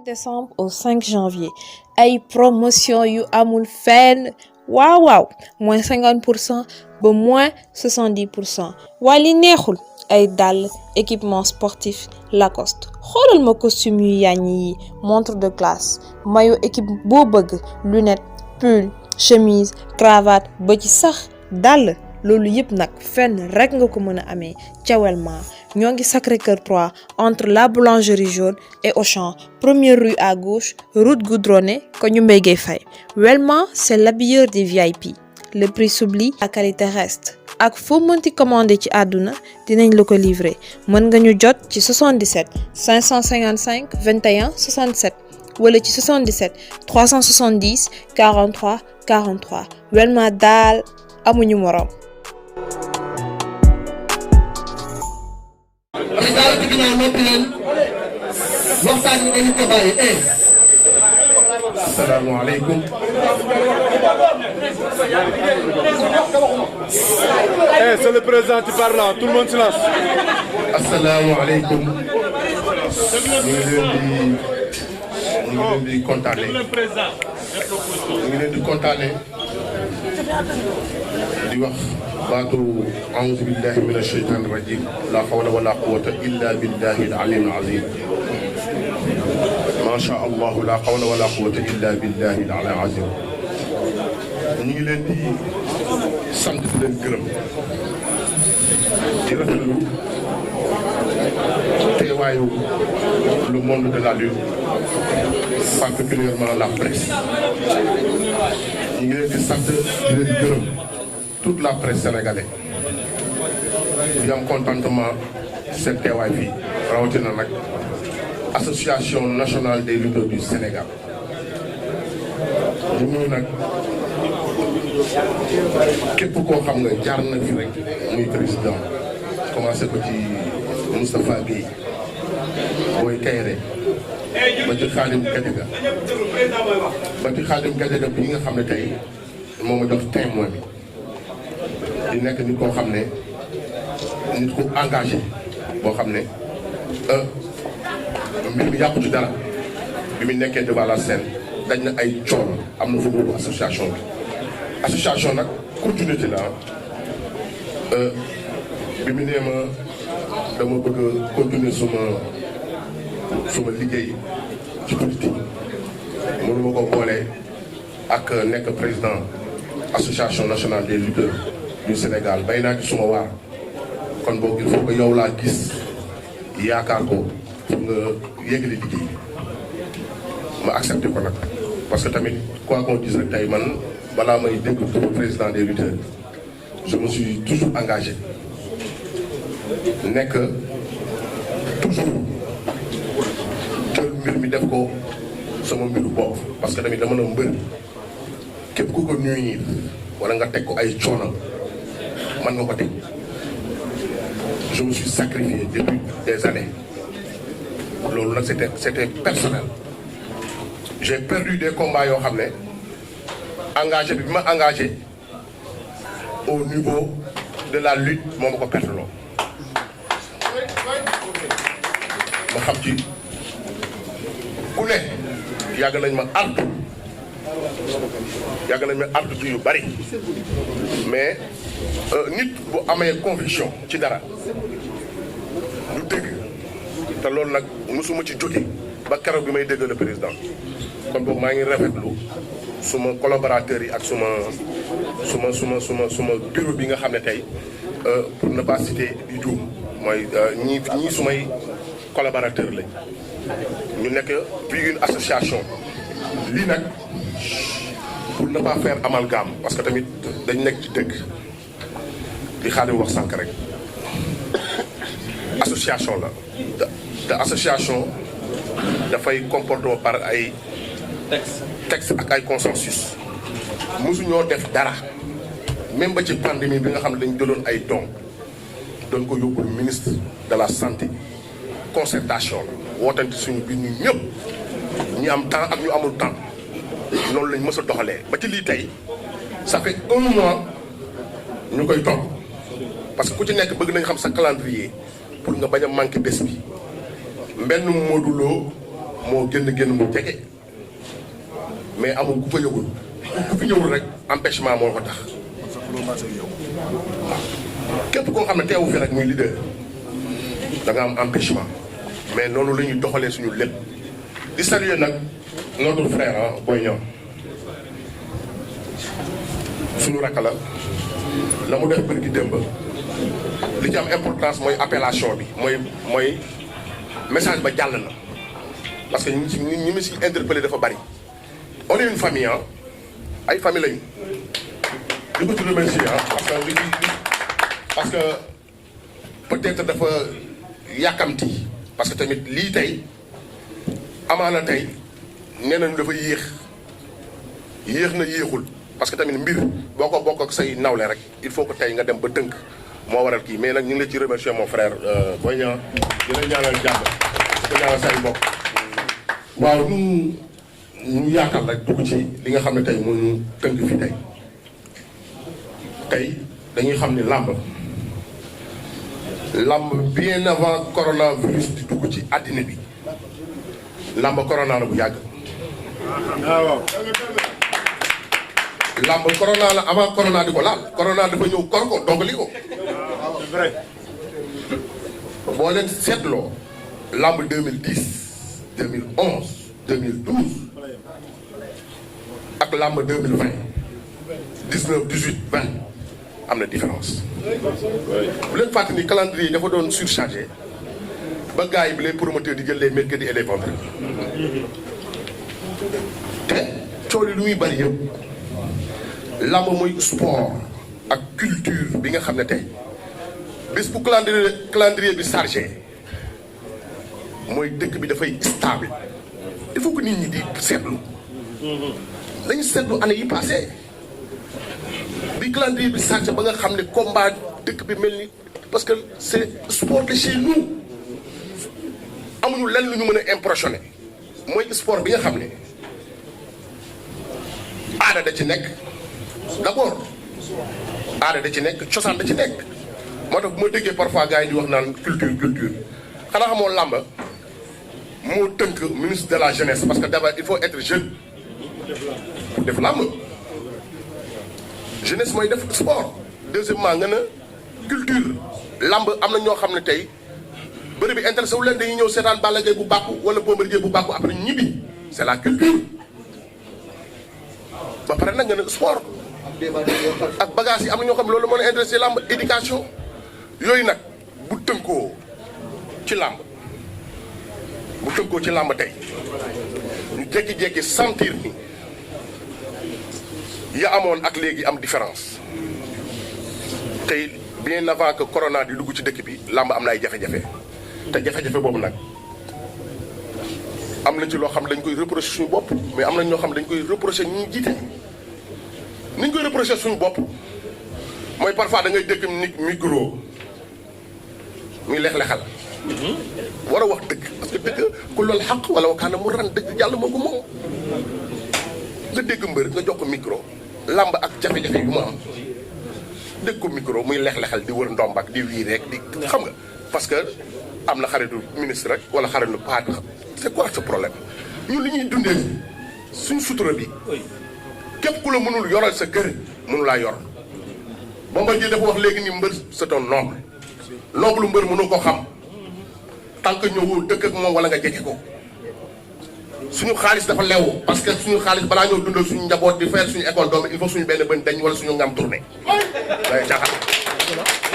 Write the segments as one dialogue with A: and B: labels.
A: décembre au 5 janvier ay promotion yu amul fenn waaw moins 50% ba moins 70%. waa li neexul ay dàll équipement sportif Lacoste xoolal ma costume yu yàññ yi montre de classe maillot équipe boo bëgg lunettes pull chemise cravate ba ci sax dàll loolu yëpp nag fenn rek nga ko mën a amee ca Welma ñoo ngi Sacré-Cœur 3 entre la boulangerie jaune et Auchan première rue à gauche route goudronnée ko ñu Mbaye Gueye Faye. Welma c'est l'habilleur des VIP le prix s'oublie la qualité reste ak foo mënti commandé ci àdduna dinañ la ko livrer mën nga ñu jot ci 77 555 21 67 wala ci 77 370 43 43 Welma daal amuñu morom.
B: Asalaamaaleykum.
C: C'est le président qui parle là, tout le monde silence.
B: Asalaamaaleykum. ñu ngi leen di kontaane. di wax baatu a'uuzu billahi mina shaytaani rajiim la hawla wala quwwata illa billahi al-aliyyil azim. Masha Allah la hawla wala quwwata illa billahi al-aliyyil azim. ñu ngi leen di sant di leen gërëm di rafetlu teewaayu le monde de la lutte particulièrement la presse. ñu ngi leen di sant di leen gërëm toute la presse sénégalaise di am contentement seen teewaay fii rawatina nag association nationale des lutteurs du Sénégal. ñu ñëw nag képp koo xam nga jaar na fi rek muy président commencé ko ci Moustapha Guèye Boy Kayre ba ci Khadim Gadiaga bi nga xam ne tey moo ma jox témoin bi di nekk nit koo xam ne nit ku engagé boo xam ne mbir mi yàqu ci dara bi mu nekkee devant la scène dañ na ay coono am na fu boobu association bi nag continuité la bi mu nee ma dama bëgg a continuer suma liggéey ci politique mënuma ko boole ak nekk président association nationale des lutteurs du Sénégal bay naa ci suma waar kon boog il faut que yow laa gis yaakaar ko pour nga yégali liggéey ma accepté ko nag parce que tamit quoi qu'on dise rek tey man balaa may dégg pour président des lutteurs je me suis toujours engagé nekk toujours jël mbir mi def ko sama mbiru bopp parce que tamit dama na mbër képp ku ko nuyu wala nga teg ko ay coono man nga ko teg je me suis sacrifié depuis des années loolu nag c'était personnel j'ai perdu des combats yoo xam ne engagé bi ma engagé au niveau de la lutte moo ma ko perte loo ma xam ci ku ne yàgg nañ ma artu ci yu bari mais nit bu amee conviction ci dara du dégg te loolu nag mosuma ci jóge ba keroog bi may dégg le président kon boobu maa ngi rafetlu suma collaborateurs yi ak suma bureau bi nga xam ne tey pour ne pas citer di juum mooy ñii sumay collaborateurs lañ ñu nekk puis une association lii nag pour ne pas faire amalgame parce que tamit dañ nekk ci dëgg di Xaadim wax sànq rek association la te association dafay comporter par ay texte ak ay consensus mosuñoo def dara même ba ci pandémie bi nga xam ne dañ jëloon ay dons doon ko yóbbul ministre de la santé concertation la wootante suñu biir ñu ñëpp ñi am temps ak ñu amul temps loolu lañ mës a doxalee ba ci lii tey ça fait 1 mois ñu koy topp parce que ku ci nekk bëgg nañ xam sa calendrier pour nga bañ a manqué bés bi mbenn Modou Lo moo génn mu jege mais amul ku fa yëgul ku fi ñëwul rek empêchement moo ko tax képp koo xam ne teewu fi rek muy leader da nga am empêchement mais noonu la ñuy doxalee suñu lépp di saluer nag notre frère Boy Niang suñu rakk la mu def bërki démb li ci am importance mooy appellation bi mooy message ba jàll na parce que ñi ma si interpellé dafa bari on est une famille ay famille lañu di ko ci remercier parce que peut-être dafa yàkkamti parce que tamit lii tey amaana tey nee nañu dafa yéex na yéexul parce que tamit mbir boo ko bokk ak say nawle rek il faut que tey nga dem ba tënk moo waral kii mais nag ñu ngi la ci remercier mon frère Boy Niang di la ñaanal jàmm di ko ñaanal say mbokk waaw ñu yaatal rek dugg ci li nga xam ne tey moo ñu tënk fi tey dañuy xam ni làmb bien avant coronavirus di dugg ci àddina bi làmb corona la bu yàgg làmb corona la avant corona di ko laal corona dafa ñëw kor ko donc li ko boo leen seetloo làmb 2010 2011 2012 ak làmb 2020 19 18 20 am na différence bu leen fàttali ni calendrier yi dafa doon surchargé ba gars yi bi les promoteurs di jël les mercredis et les vendredis te coow li lu muy bari yëpp làmb mooy sport ak culture bi nga xam ne tey bés bu calendrier bi chargé mooy dëkk bi dafay stable il faut que nit ñi di seetlu dañu seetlu année yi passé bi calendrier bi chargé ba nga xam ne combat dëkk bi mel ni parce que c'est sport de chez nous amuñu lenn lu ñu mën a impressionné mooy sport bi nga xam ne aada da ci nekk d'abord aada da ci nekk cosaan da ci nekk moo tax bu ma déggee parfois gars yi di wax naan culture xanaa xamoo làmb moo tënk ministre de la jeunesse parce que d'abord il faut être jeune pour def làmb jeunesse mooy def sport deuxièmement nga ne culture làmb am na ñoo xam ne tey bëri bi intéressé wu leen dañuy ñëw seetaan Balla Gaye bu bàkku wala Bombardier bu bàkku après ñibbi c'est la culture ba pare nag nga ne sport ak bagage yi am na ñoo xam ne loolu moo leen intéressé làmb éducation yooyu nag bu tënkoo ci làmb tey ñu jékki-jékki sentir ni ya amoon ak léegi am différence tey bien avant que corona di dugg ci dëkk bi làmb am na ay jafe-jafe te jafe-jafe boobu nag am na ci loo xam ne dañ koy reprocher suñu bopp mais am na ñoo xam ne dañ koy reprocher ñi jiite ni ñu koy reprocher suñu bopp mooy parfois da ngay dégg nit micro muy lex-lexal war a wax dëgg parce que dëgg ku loolu xaq wala wakaana mu ran dëgg yàlla moo ko moom nga dégg mbër nga jox ko micro làmb ak jafe-jafe yu mu am dégg ko micro muy lex-lexal di wër ndomb ak di wii rek di xam nga parce que am na xaritu ministre rek wala xaritu paat c'est quoi ce problème ñun li ñuy dundee suñ sutura bi képp ku la mënul yoral sa kër mënu laa yor Bombardier dafa wax léegi ni mbër c'est un noble noble mbër mënu ko xam tant que ñëwoo dëkk ak moom wala nga jege ko suñu xaalis dafa lew parce que suñu xaalis balaa ñoo dundal suñu njaboot di fayal suñu école doom il faut suñu benn bën dañ wala suñu ngam tourné day caaxaan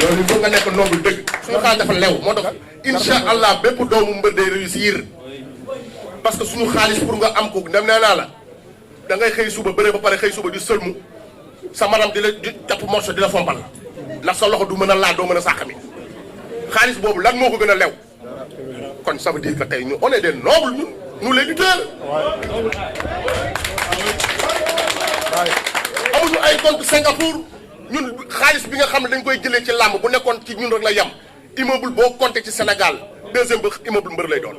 B: loolu il faut nga nekk noble dëgg suñu xaalis dafa lew moo tax insha allah bépp doomu mbër day réussir parce que suñu xaalis pour nga am ko dem nee naa la da ngay xëy suba bëre ba pare xëy suba di sëlmu sa maram di la di jàpp morceau di la fompal ndax sa loxo du mën a laal doo mën a sàq mi xaalis boobu lan moo ko gën a lew kon ça veut dire que tey ñu on est des nobles ñun nous les lutteurs amuñu ay compte Singapour ñun xaalis bi nga xam ne dañ koy jëlee ci làmb bu nekkoon ci ñun rek la yem immeuble boo compté ci Sénégal deuxième ba immeuble mbër lay doon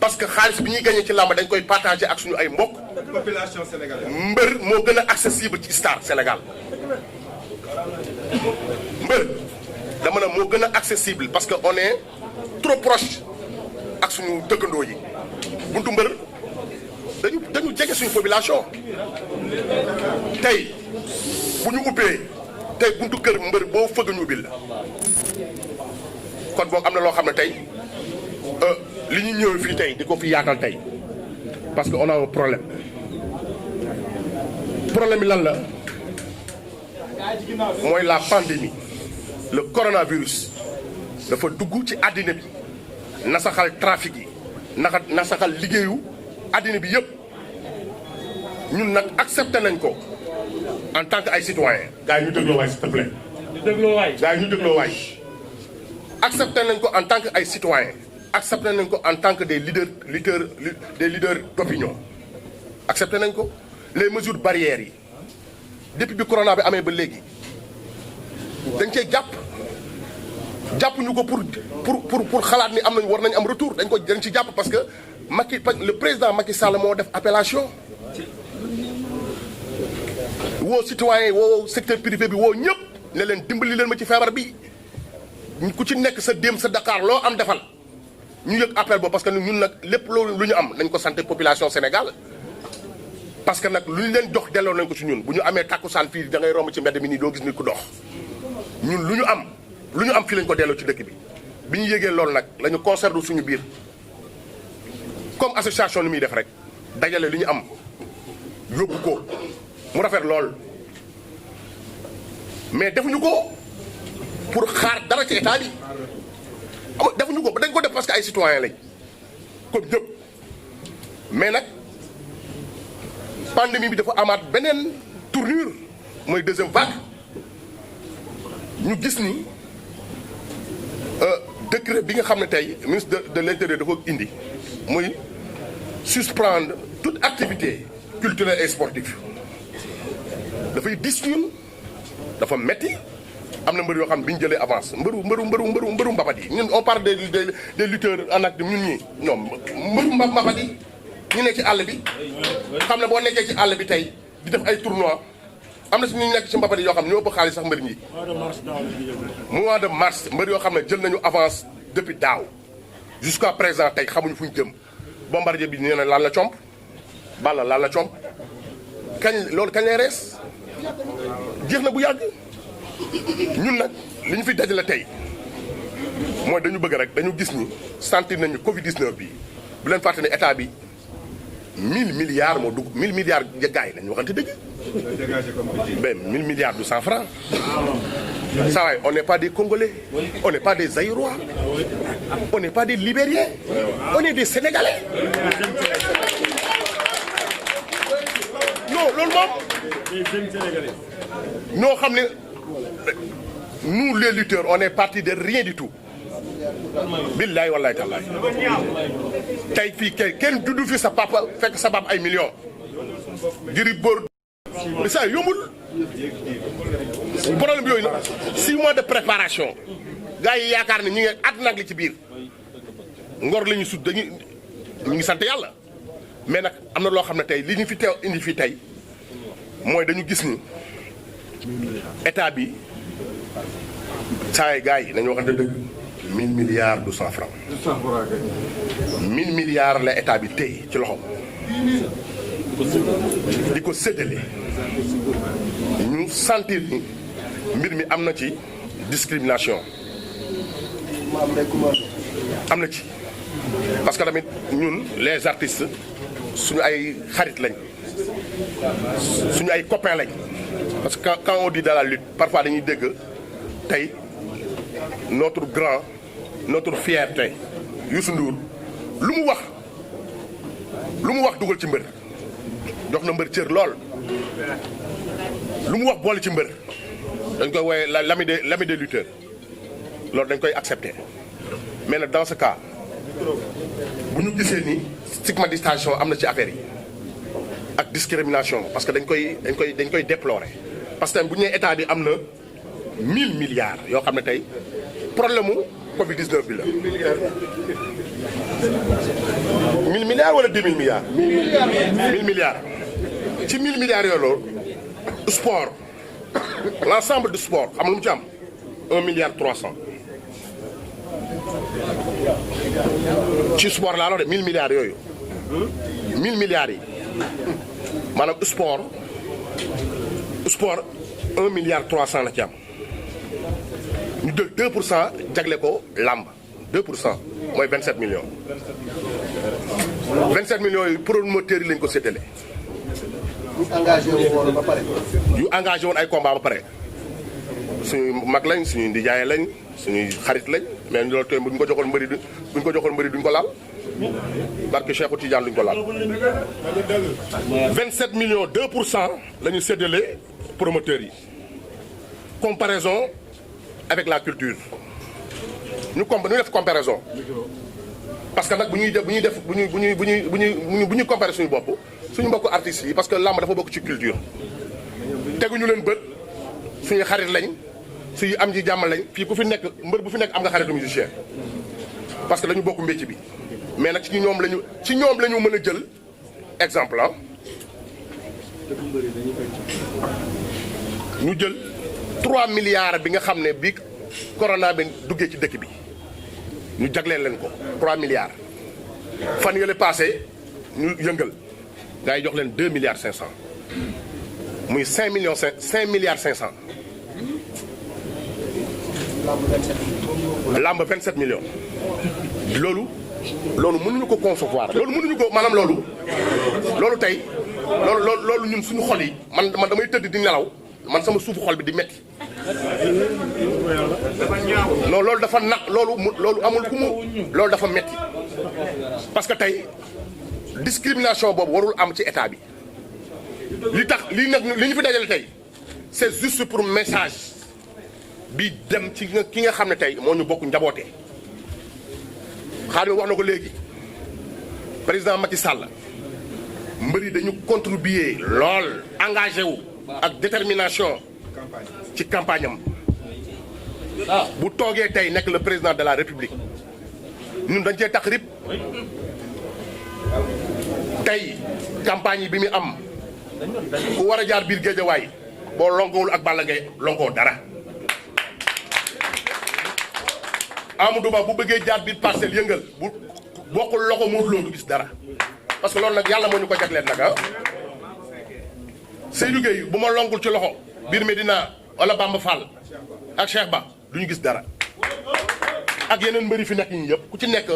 B: parce que xaalis bi ñuy gagné ci làmb dañ koy partagé ak suñu ay mbokk
C: population sénégalaise
B: mbër moo gën a accessible ci star Sénégal mbër dama ne moo gën a accessible parce que on est trop proche ak suñu dëkkandoo yi buntu mbër dañu jege suñu population tey bu ñu ubbee tey buntu kër mbër boo fëgg ñu ubbil la kon boog am na loo xam ne tey li ñu ñëw fii tey di ko fi yaatal tey parce que on a un problème bi lan la mooy la pandémie le coronavirus dafa dugg ci àddina bi nasaxal trafic yi nasaxal liggéeyu àddina bi yëpp ñun nag accepté nañ ko en tant que ay citoyen gars yi ñu dégloo waay s'il te plaît gars yi ñu dégloo waay accepté nañ ko en tant que ay citoyen accepté nañ ko en tant que des leaders d'opinion accepté nañ ko les mesures barrières yi depuis bi corona bi amee ba léegi dañ cee jàpp ñu ko pour xalaat ni am nañ war nañ am retour dañ ci jàpp parce que le président Macky Sall moo def appellation woo citoyen woo secteur privé bi woo ñëpp ne leen dimbali leen ma ci feebar bi ku ci nekk sa déem sa Dakar loo am defal ñu yëg appel boobu parce que ñun nag lépp loolu lu ñu am nañ ko santé population Sénégal parce que nag lu ñu leen jox delloo nañ ko ci ñun bu ñu amee takkusaan fii da ngay romb ci mbedd mi nii doo gis nit ku dox ñun lu ñu am fii lañ ko delloo ci dëkk bi ñu yégee loolu nag la ñu conservé suñu biir comme association ni muy def rek dajale li ñu am yóbbu ko mu rafet lool mais defuñu ko pour xaar dara ci état bi defuñu ko dañ ko def parce que ay citoyen lañ comme ñëpp mais nag pandémie bi dafa amaat beneen tournure mooy deuxième vague ñu gis ni décret bi nga xam ne tey ministre de l'intérieur dafa indi muy suspendre toute activité culturelle et sportive dafay dis ñun dafa metti am na mbër yoo xam ne bi ñu jëlee avance mbëru mbapat yi ñun on parle des lutteurs en acte ñun ñii ñoom mbëru mbapat yi ñu nekk ci àll bi xam ne boo nekkee ci àll bi tey di def ay tournois am na si ñu nekk ci mbapat yi yoo xam ne ñoo ëpp xaalis sax mbër ñi mois de mars mbër yoo xam ne jël nañu avance depuis daaw jusqu'à présent tey xamuñu fu ñu jëm bombardier bi nee na laal la comp Balla laal la comp loolu kañ lay rees jeex na bu yàgg ñun nag li ñu fi dajale tey mooy dañu bëgg rek dañu gis ni sentir nañu Covid 19 bi bu leen fàtte ne état bi 1000 milliards moo dugg 1000 milliards gars yi nañu waxante dëgg. ben 1000 milliards du 100 francs. Ça va, on n'est pas des Congolais, on n'est pas des Zaïrois, on n'est pas des Libériens, on est des Sénégalais. Non, loolu moom. ñoo xam ne nous les lutteurs on est partis de rien du tout. billaay wallaay tallaay tey fii kenn juddu fi sa papa fekk sa papa ay millions. Gris Bordeaux mais ça yombul. problème yooyu nag 6 mois de préparation gars yi yaakaar ne ñu ngi at nag li ci biir ngor la ñu sut dañuy ñu ngi sant yàlla mais nag am na loo xam ne tey li ñu fi teew indi fii tey mooy dañu gis ni état bi saa yi gars yi nañu waxante dëgg 1000 milliards 200 francs 1000 milliards la état bi tey ci loxo di ko séddale ñu sentir ni mbir mi am na ci discrimination am na ci parce que tamit ñun les artistes suñu ay xarit lañ suñu ay copains lañ parce que quand on dit dans la lutte parfois dañuy dégg tey notre grand notre fierté Youssou Ndour lu mu wax dugal ci mbër jox na mbër cër lool lu mu wax boole ci mbër dañ koy wooye l'ami des lutteurs loolu dañ koy accepter mais nag dans ce cas bu ñu gisee ni stigmatisation am na ci affaire yi ak discrimination parce que dañ koy déplorer parce que bu ñu nee état bi am na 1000 milliards yoo xam ne tey problème mu Covid 19 bi la. 1000 milliards wala 10 000 milliards. 1000 milliards ci 1000 milliards yooyu loolu sport l'ensemble du sport xam nga lu mu ci am 1 milliard 300. ci sport laa wax de 1000 milliards yooyu 1000 milliards yi maanaam sport 1 milliard 300 la ci am ñu jël 2% jagle ko làmb 2% mooy 27 millions 27 millions yi promoteurs yi lañ ko séddale.
D: yu engagé woon ba pare.
B: yu engagé woon ay combat ba pare suñuy mag lañ suñuy ndijaay lañ suñuy xarit lañ mais loolu tey buñ ko joxoon mbëri duñ ko laal barke Cheikhou Tidiane duñ ko laal. 27 millions 2% la ñu séddale promoteurs yi comparaison avec la culture ñu def comparaison parce que nag bu ñuy comparer suñu bopp suñu mbokku artistes yi parce que làmb dafa bokk ci culture teguñu leen bët suñu xarit lañ suñu am ji jàmm lañ fii ku fi nekk mbër bu fi nekk am nga xaritu musicien parce que dañu bokk métier bi mais nag ci ñoom la ñu mën a jël exemple ah ñu jël 3 milliards bi nga xam ne bi corona bi duggee ci dëkk bi ñu jagleel leen ko 3 milliards fan yële passé ñu yëngal gars yi jox leen 2 milliards 500 muy 5 milliards 500 lamb 27 millions loolu mënuñu ko concevoir loolu mënuñu ko maanaam loolu tey loolu ñun suñu xol yi man damay tëdd di nelaw man sama suufu xol bi di metti non loolu dafa loolu amul ku mu loolu dafa metti parce que tey discrimination boobu warul am ci état bi li tax li ñu fi dajale tey c'est juste pour message bi dem ci ki nga xam ne tey moo ñu bokk njaboote Xaadim wax na ko léegi président Macky Sall mbër yi dañu contribuer lool engagé wu ak détermination ci campagne am bu toogee tey nekk le président de la république ñun dañ cee tax rib tey campagne yi bi mu am ku war a jaar biir Géejawaay boo lonkoowul ak Balla Gaye lonkoo dara Amadou Ba bu bëggee jaar biir Parcelles yëngal bu bokkul loxo Modou Lo du gis dara parce que loolu nag yàlla moo ñu ko jagleel nag ah Seydou Gueye bu ma lonkul ci loxo biir Medina wala Bamba Fall ak Cheikh Ba du ñu gis dara ak yeneen mbëri fi nekk ñi yëpp ku ci nekk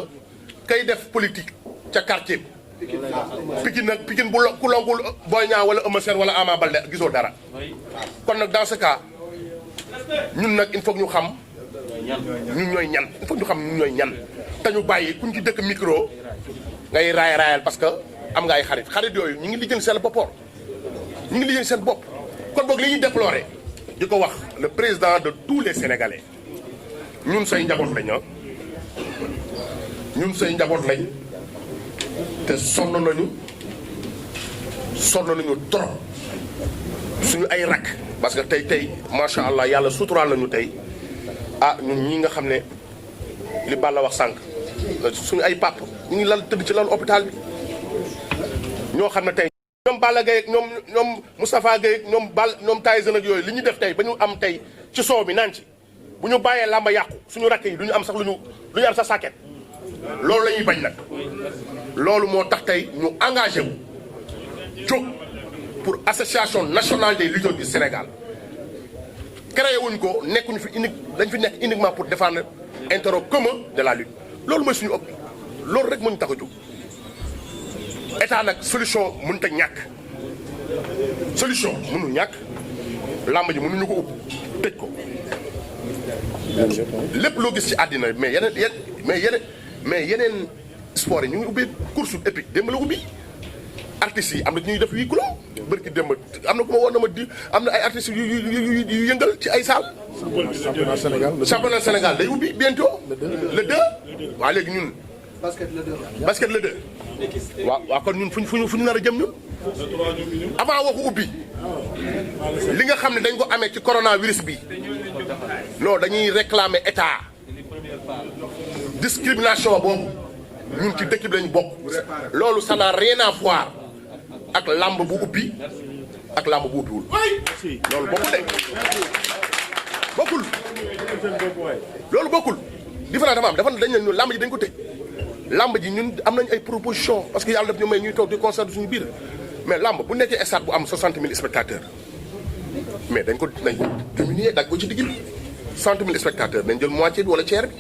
B: kay def politique ca quartier Pikine nag Pikine ku lonkul Boy Niang wala Eumeu Sène wala Ama Baldé gisoo dara kon nag dans ce cas ñun nag il faut ñu xam ñun ñooy ñan il faut ñu xam ñun ñooy ñan te ñu bàyyi kuñ ci dëkk micro ngay raayal parce que am nga ay xarit yooyu ñu ngi lijjanti seen bopp kon boog li ñuy déplorer di ko wax le président de tous les Sénégalais ñun say njaboot lañ te sonn nañu trop suñu ay rakk parce que tey macha allah yàlla suturaal nañu tey ñun ñi nga xam ne li Balla wax sànq suñu ay pap ñu ngi tëdd ci lal hôpital bi ñoo xam ne tey ñoom Balla Gaye ak ñoom Moustapha Gueye ak ñoom Tyson ak yooyu li ñu def tey ba ñu am tey ci soow bi naan ci bu ñu bàyyee làmba yàqu suñu rakk yi du ñu am sax lu ñu am sax sàkket loolu la ñuy bañ nag loolu moo tax tey ñu engagé wu jóg pour association nationale des lutteurs du Sénégal créé wuñ ko nekkuñu fi dañ fi nekk uniquement pour défendre intérêt commun de la lutte loolu mooy suñu ëpp loolu rek moo ñu tax a jóg état nag solution mënut a ñàkk solution mënul ñàkk làmb ji mënuñu ko upp tëj ko lépp loo gis ci àddina mais yeneen sport yi ñu ngi ubbi course épique démb la ubbi artistes yi am na ñuy def 8 kilos bërki démb am na ku ma woon na ma di am na ay artistes yu yëngal ci ay salle championnat Sénégal day ubbi bientôt le 2 waaw léegi ñun basket le 2 waaw kon ñun fu ñu nar a jëm ñun avant waxu ubbi li nga xam ne dañ ko amee ci coronavirus bi non dañuy réclamer état discrimination boobu ñun ci dëkk bi lañu bokk loolu ça n'a rien à voir ak làmb bu ubbi ak làmb bu ubbiwul loolu bokkul loolu bokkul différence dafa am dañ ne làmb ji dañ ko tëj lamb ji ñun am nañ ay proposition parce que yàlla daf ñu may ñuy toog di concert suñu biir mais lamb bu nekkee stade bu am 60 000 spectateurs mais dañ ko diminuer dag ko ci digg bi 60 000 spectateurs dañ jël moitié bi wala tiers bi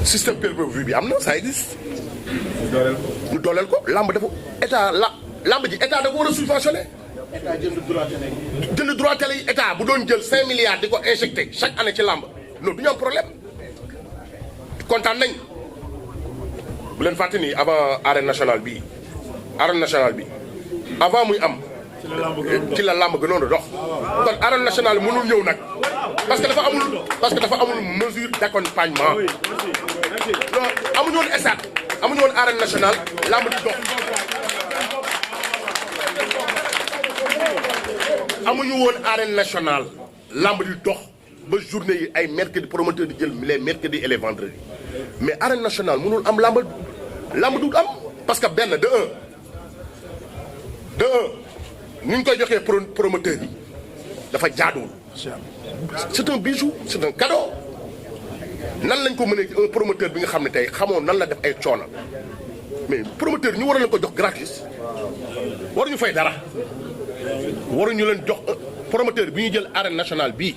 B: système pay-per-view bi am na ça existe ñu dooleel ko lamb dafa état lamb ji état dafa war a subventionné
D: état
B: jënd droit télé yi état bu doon jël 5 milliards di ko injecté chaque année ci lamb loolu du ñu am problème kontaan nañ bu leen fàtte ni avant arène nationale bi avant muy am ci la lamb gënoon a dox kon arène nationale mënul ñëw nag parce que dafa amul mesure d'accompagnement non amuñu woon stade amuñu woon arène nationale lamb di dox amuñu woon arène nationale lamb di dox ba journée yi ay mercredi promoteur di jël les mercredis et les vendredis mais arène nationale mënul am lamb du am parce que benn de un ni ñu koy joxee promoteur yi dafa jaaduwul c'est un bijou c'est un cadeau nan lañ ko mënee un promoteur bi nga xam ne tey xamoon nan la def ay coono mais promoteur ñu war leen ko jox gratis waruñu fay dara waruñu leen jox promoteur bi ñu jël arène nationale bii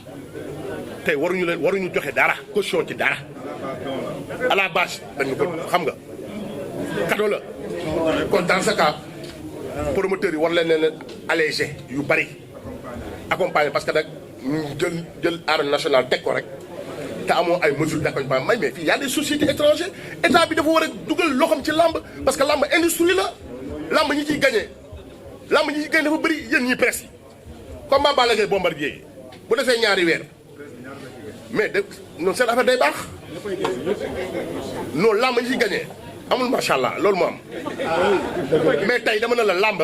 B: tey waruñu joxe dara caution ci dara à la base dañu ko xam nga cadeau la kon dans ce cas promoteurs yi war leen allégé yu bari accompagner parce que nag jël arène nationale teg ko rek te amoo ay mesures d'accompagnement mais fii y a des sociétés étrangères état bi dafa war a dugal loxoom ci lamb parce que lamb industrie la lamb ñi ciy gagné dafa bëri yéen ñi presse yi combat Balla Gaye Bombardier bu defee ñaari weer mais de non seen affaire day baax non lamb ñi ciy gagné amul macha allah loolu moo am mais tey dama ne la lamb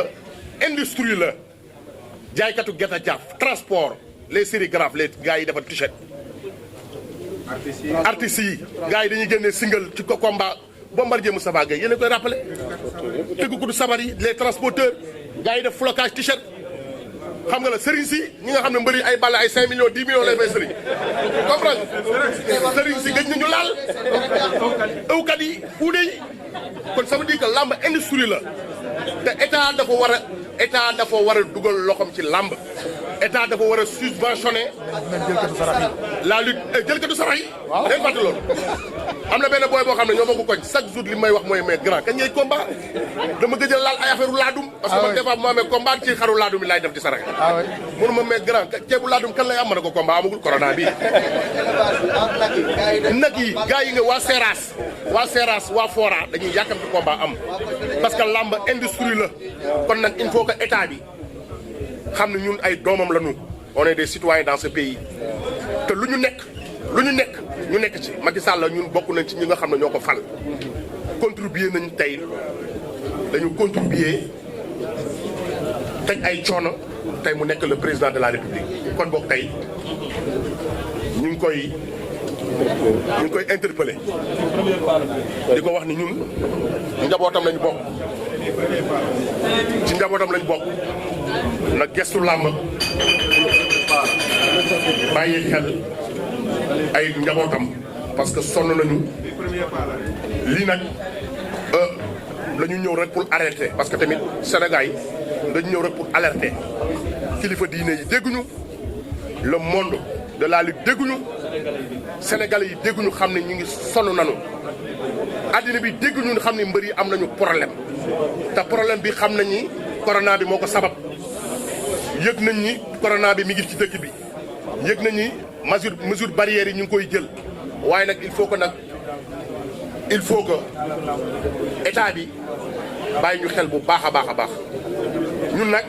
B: industrie la jaaykatu gerte caaf transport les sérigraphes les gars yi defar t-shirt artistes yi gars yi dañuy génnee single ci combat Bombardier Moustapha Gueye yéen a koy rappelé tëgg ko du sabar yi les transporteurs gars yi def flocage t-shirt xam nga la sëriñ si ñi nga xam ne mbëri ay balla ay 5 millions 10 millions lay fay sëriñ comprendre sëriñ si gëj nañu laal ëwkat yi uude yi kon ça veut dire que lamb industrie la te état dafa war a dugal loxoom ci lamb état dafa war a subventionné la lutte jëlkatu sarax yi leen fàtte loolu am na benn booy boo xam ne ñoo bokk koñ chaque jour li may wax mooy mais grand kañ ngay combat dama gëj a laal ay affaire u laadum parce que man des fois bu ma amee combat ci xaru laadum yi laay def di sarax mënu ma mais grand ceebu laadum kan lay am ma ne ko combat amagul corona bii nag yi gars yi nga waa Seras waa Fora dañuy yàkkamti combat am parce que lamb industrie la kon nag il faut que état bi xam ne ñun ay doomam la ñu on est des citoyens dans ce pays te lu ñu nekk ci Macky Sall la ñun bokk nañ ci ñi nga xam ne ñoo ko fal contribuer nañ tey dañu contribuer teg ay coono tey mu nekk le président de la République kon boog tey ñu ngi koy interpeller di ko wax ni ñun njabootam lañu bokk ci njabootam lañu bokk na gestu làmb bàyyi xel ay njabootam parce que sonn nañu lii nag dañu ñëw rek pour arrêter parce que tamit Sénégal yi dañu ñëw rek pour alerter kilifa diine yi dégguñu le monde de la lutte dégguñu Sénégalais yi dégguñu xam ne ñu ngi sonn nañu addina bi dégguñu xam ne mbër yi am nañu problème te problème bi xam nañ ni corona bi moo ko sabab yëg nañ ni corona bi mi ngi ci dëkk bi yëg nañ ni mesure barrières yi ñu ngi koy jël waaye nag il faut que état bi bàyyi ñu xel bu baax a baax ñun nag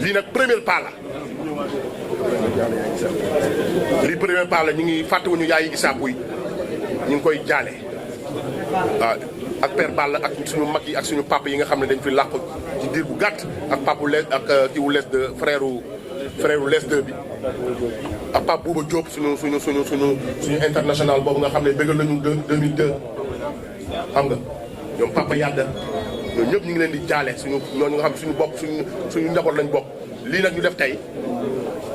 B: lii nag premier pas la lii premier pas la ñu ngi fàttewuñu yaayi Issa Pouye ñu ngi koy jaale waaw ak père Balla ak suñu mag yi ak suñu papa yi nga xam ne dañ fi làq ci diir bu gàtt ak papu les ak kiwu les de frère les deux bi ak Pape Bouba Diop suñu international boobu nga xam ne bëggal nañu 2002 xam nga ñoom papa Yadda ñoom ñëpp ñu ngi leen di jaale ñooñu nga xam ne suñu bopp suñu njaboot lañ bokk lii nag ñu def tey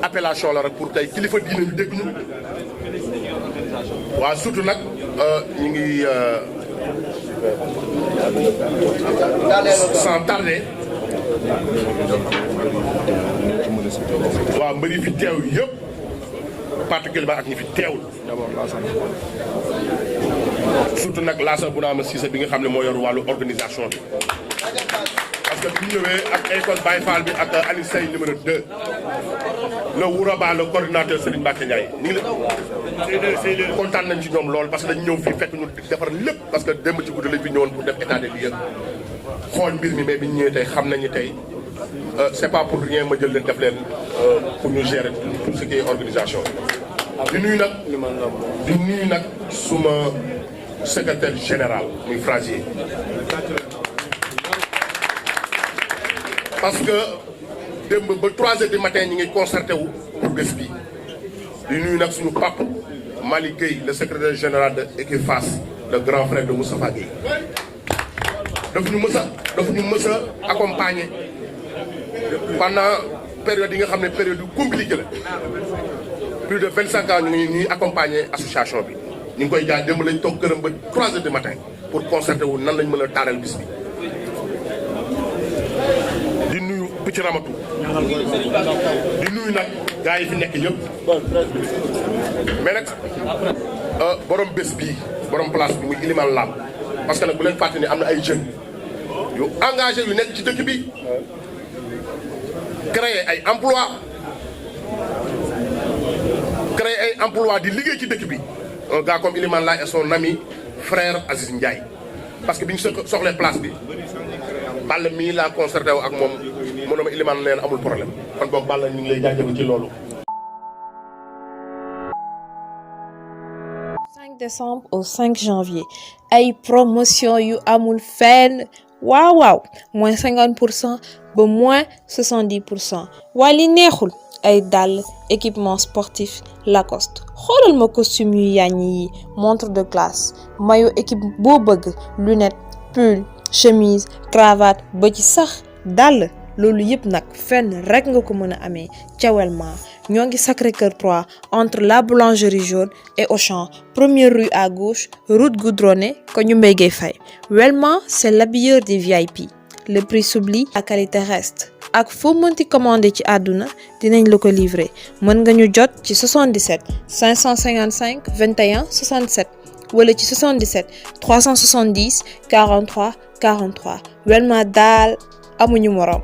B: appellation la rek pour tey kilifa diine ñu dégg ñu waaw surtout nag ñu ngi sans tarder waaw mbëri fi teew yëpp particulièrement ak ñi fi teewul surtout nag Lassana Bounama Cissé bi nga xam ne moo yor wàllu organisation bi parce que bi ñu ñëwee ak école Baye Fall bi ak Aliou Seye numéro 2 le Wouraba le coordinateur Serigne Mbacké Ndiaye ñu ngi la kontaan nañ ci ñoom lool parce que dañu ñëw fii fekk ñu defar lépp parce que démb ci guddi lañ fi ñëwoon pour def état des lieux xool mbir mi mais bi ñu ñëwee tey xam nañu tey c'est pas pour rien ma jël leen def leen pour ñu gérer tout ce qui est organisation di nuyu nag suma secrétaire général muy Frasier parce que démb ba 3 heures du matin ñi ngi concerté wu pour bés bi di nuyu nag suñu papa Malick Gueye le secrétaire général de Equifax le grand frère de Moustapha Gueye daf ñu mës a accompagner pendant période yi nga xam ne période yu compliquée la plus de 25 ans ñu ngi ñuy accompagner association bi ñu ngi koy jaay démb lañ toog këram ba 3 heures du matin pour concerté wu nan lañ mën a taaral bis bi di nuyu Picc Ramatu di nuyu nag gars yi fi nekk yëpp mais nag borom bés bii borom place bi muy Iliman Lam parce que nag bu leen fàtte ni am na ay jeunes yu engagé yu nekk ci dëkk bi créer ay emploi di liggéey ci dëkk bi un gars comme Iliman Lam et son ami frère Aziz Ndiaye parce que bi ñu soxlee place bi Balla mii laa concerté wu ak moom mu ne ma Iliman leen amul problème kon boog Balla ñu ngi lay jaajëfal ci loolu.
A: 5 décembre au 5 janvier ay promotion yu amul fenn waaw moins 50% ba moins 70% waa li neexul ay dàll équipement sportif Lacoste xoolal ma costume yu yàññ yi montre de classe maillot équipe boo bëgg lunettes pull chemise cravate ba ci sax dàll loolu yëpp nag fenn rek nga ko mën a amee ca Welma ñoo ngi Sacré-Cœur 3 entre la boulangerie jaune et Auchan première rue à gauche route goudronnée ko ñu Mbaye Gueye Faye Welma c'est l'habilleur des VIP le prix s'oublie la qualité reste ak foo mënti commandé ci àdduna dinañ la ko livrer mën nga ñu jot ci 77 555 21 67 wala ci 77 370 43 43 Welma daal amuñu morom.